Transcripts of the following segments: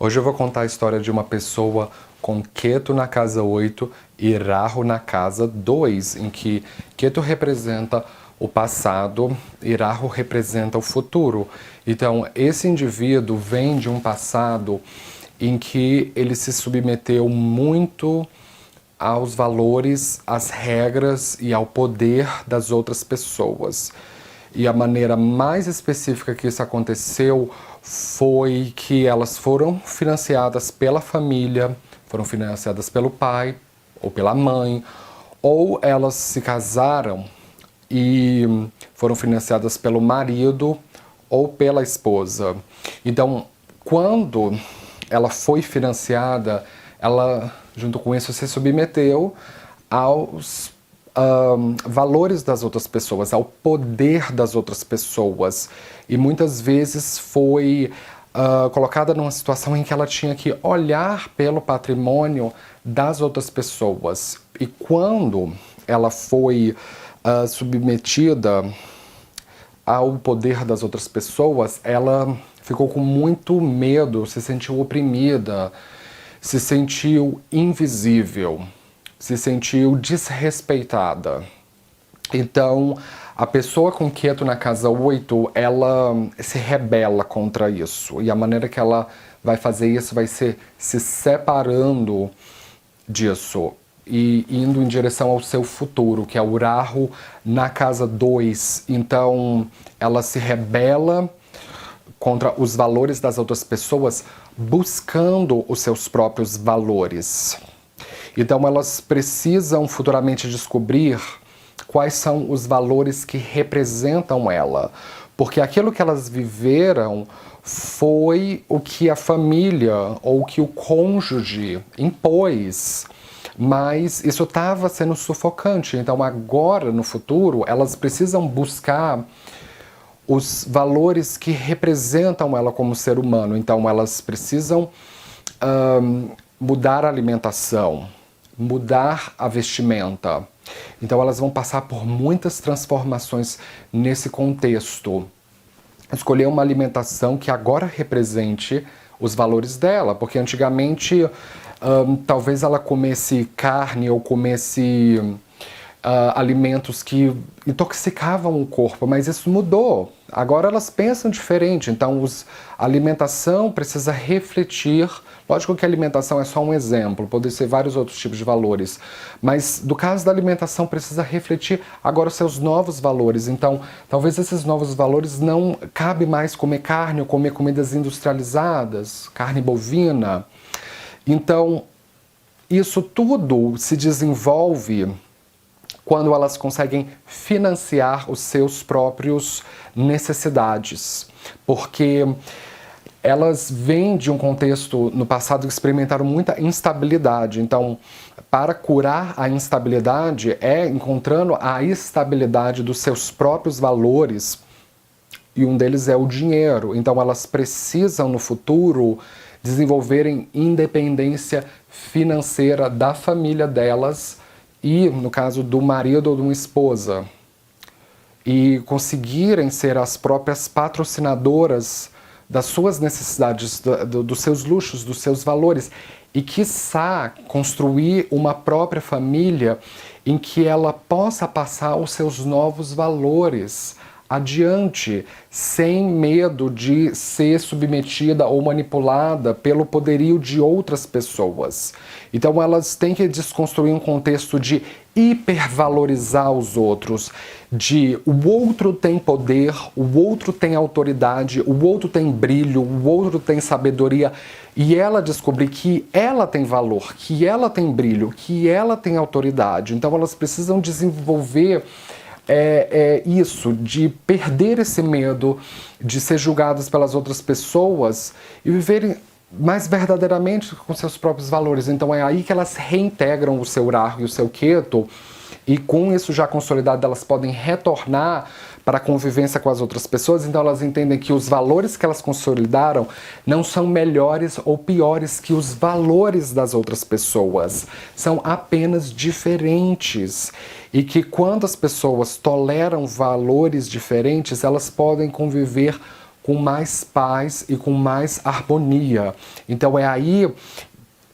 Hoje eu vou contar a história de uma pessoa com Ketu na casa 8 e Rahu na casa 2, em que Ketu representa o passado e Rahu representa o futuro. Então, esse indivíduo vem de um passado em que ele se submeteu muito aos valores, às regras e ao poder das outras pessoas. E a maneira mais específica que isso aconteceu foi que elas foram financiadas pela família, foram financiadas pelo pai ou pela mãe, ou elas se casaram e foram financiadas pelo marido ou pela esposa. Então, quando ela foi financiada, ela, junto com isso, se submeteu aos valores das outras pessoas, ao poder das outras pessoas. E muitas vezes foi colocada numa situação em que ela tinha que olhar pelo patrimônio das outras pessoas. E quando ela foi submetida ao poder das outras pessoas, ela ficou com muito medo, se sentiu oprimida, se sentiu invisível, se sentiu desrespeitada. Então, a pessoa com Ketu na casa 8, ela se rebela contra isso. E a maneira que ela vai fazer isso vai ser se separando disso e indo em direção ao seu futuro, que é o Rahu na casa 2. Então, ela se rebela contra os valores das outras pessoas, buscando os seus próprios valores. Então, elas precisam futuramente descobrir quais são os valores que representam ela. Porque aquilo que elas viveram foi o que a família ou o que o cônjuge impôs. Mas isso estava sendo sufocante. Então, agora, no futuro, elas precisam buscar os valores que representam ela como ser humano. Então, elas precisam mudar a alimentação, mudar a vestimenta. Então elas vão passar por muitas transformações nesse contexto. Escolher uma alimentação que agora represente os valores dela, porque antigamente talvez ela comesse carne ou comesse alimentos que intoxicavam o corpo, mas isso mudou. Agora elas pensam diferente, então a alimentação precisa refletir. Lógico que a alimentação é só um exemplo, pode ser vários outros tipos de valores, mas do caso da alimentação precisa refletir agora os seus novos valores. Então, talvez esses novos valores não cabe mais comer carne ou comer comidas industrializadas, carne bovina. Então, isso tudo se desenvolve quando elas conseguem financiar os seus próprios necessidades, porque elas vêm de um contexto no passado que experimentaram muita instabilidade. Então, para curar a instabilidade é encontrando a estabilidade dos seus próprios valores, e um deles é o dinheiro. Então, elas precisam no futuro desenvolverem independência financeira da família delas e, no caso do marido ou de uma esposa, e conseguirem ser as próprias patrocinadoras das suas necessidades, dos seus luxos, dos seus valores, e quiçá construir uma própria família em que ela possa passar os seus novos valores adiante, sem medo de ser submetida ou manipulada pelo poderio de outras pessoas. Então elas têm que desconstruir um contexto de hipervalorizar os outros, de o outro tem poder, o outro tem autoridade, o outro tem brilho, o outro tem sabedoria, e ela descobrir que ela tem valor, que ela tem brilho, que ela tem autoridade. Então elas precisam desenvolver isso, de perder esse medo de ser julgadas pelas outras pessoas e viverem mais verdadeiramente com seus próprios valores. Então é aí que elas reintegram o seu Rahu e o seu Ketu, e com isso já consolidado elas podem retornar para a convivência com as outras pessoas. Então elas entendem que os valores que elas consolidaram não são melhores ou piores que os valores das outras pessoas, são apenas diferentes, e que quando as pessoas toleram valores diferentes, elas podem conviver com mais paz e com mais harmonia. Então é aí,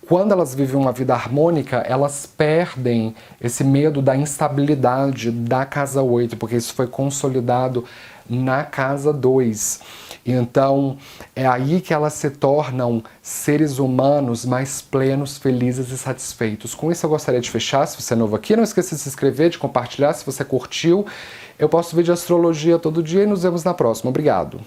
quando elas vivem uma vida harmônica, elas perdem esse medo da instabilidade da casa 8, porque isso foi consolidado na casa 2. Então, é aí que elas se tornam seres humanos mais plenos, felizes e satisfeitos. Com isso eu gostaria de fechar. Se você é novo aqui, não esqueça de se inscrever, de compartilhar se você curtiu. Eu posto vídeo de astrologia todo dia e nos vemos na próxima. Obrigado!